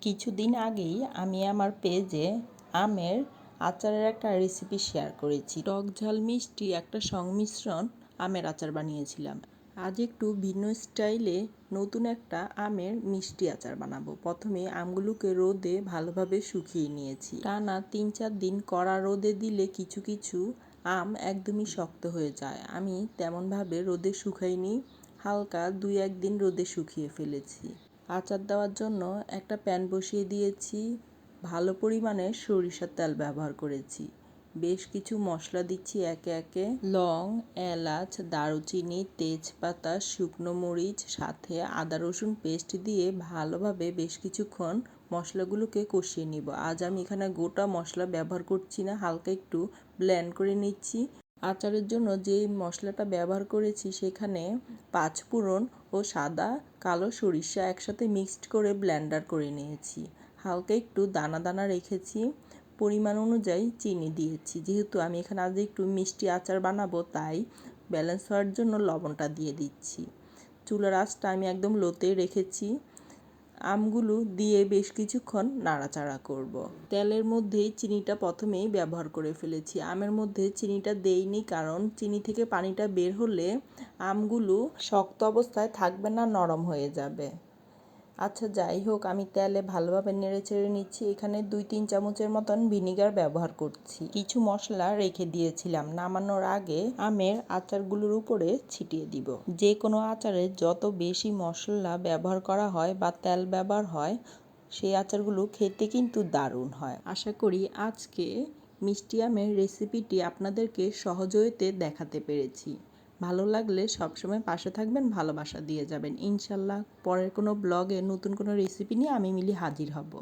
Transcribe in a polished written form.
কিছুদিন আগেই আমি আমার পেজে আমের আচারের একটা রেসিপি শেয়ার করেছি। টক ঝাল মিষ্টি একটা সংমিশ্রণ আমের আচার বানিয়েছিলাম। আজ একটু ভিন্ন স্টাইলে নতুন একটা আমের মিষ্টি আচার বানাবো। প্রথমে আমগুলোকে রোদে ভালোভাবে শুকিয়ে নিয়েছি। টানা ৩-৪ দিন কড়া রোদে দিলে কিছু কিছু আম একদমই শক্ত হয়ে যায়। আমি তেমনভাবে রোদে শুকাইনি, হালকা ২-১ দিন রোদে শুকিয়ে ফেলেছি। আচার দেওয়ার জন্য একটা প্যান বসিয়ে দিয়েছি। ভালো পরিমাণে সরিষার তেল ব্যবহার করেছি। বেশ কিছু মশলা দিচ্ছি একে একে। লং, এলাচ, দারুচিনি, তেজপাতা, শুকনো মরিচ, সাথে আদা রসুন পেস্ট দিয়ে ভালোভাবে বেশ কিছুক্ষণ মশলাগুলোকে কষিয়ে নিব। আজ আমি এখানে গোটা মশলা ব্যবহার করছি না, হালকা একটু ব্লেন্ড করে নিচ্ছি। আচারের জন্য যে মশলাটা ব্যবহার করেছি সেখানে ৫ ফোড়ন ও সাদা কালো সরিষা একসাথে মিক্সড করে ব্লেন্ডার করে নিয়েছি। হালকা একটু দানা দানা রেখেছি। পরিমাণ অনুযায়ী চিনি দিয়েছি। যেহেতু আমি এখানে আজ একটু মিষ্টি আচার বানাবো, তাই ব্যালেন্স হওয়ার জন্য লবণটা দিয়ে দিচ্ছি। চুলার আঁচটা আমি একদম লোতেই রেখেছি। আমগুলো দিয়ে বেশ কিছুক্ষণ নাড়াচাড়া করব। তেলের মধ্যেই চিনিটা প্রথমেই ব্যবহার করে ফেলেছি। আমের মধ্যে চিনিটা দেইনি, কারণ চিনি থেকে পানিটা বের হলে আমগুলো শক্ত অবস্থায় থাকবে না, নরম হয়ে যাবে। আচ্ছা, যাই হোক, আমি তেলে ভালোভাবে নেড়েচেড়ে নিচ্ছি। এখানে ২-৩ চামচের মতন ভিনিগার ব্যবহার করছি। কিছু মশলা রেখে দিয়েছিলাম, নামানোর আগে আমের আচারগুলোর উপরে ছিটিয়ে দিব। যে কোনো আচারে যত বেশি মশলা ব্যবহার করা হয় বা তেল ব্যবহার হয়, সেই আচারগুলো খেতে কিন্তু দারুণ হয়। আশা করি আজকে মিষ্টি আমের রেসিপিটি আপনাদেরকে সহজতে দেখাতে পেরেছি। ভালো লাগলে সবসময় পাশে থাকবেন, ভালোবাসা দিয়ে যাবেন। ইনশাল্লাহ পরের কোনো ব্লগে নতুন কোনো রেসিপি নিয়ে আমি মিলি হাজির হব।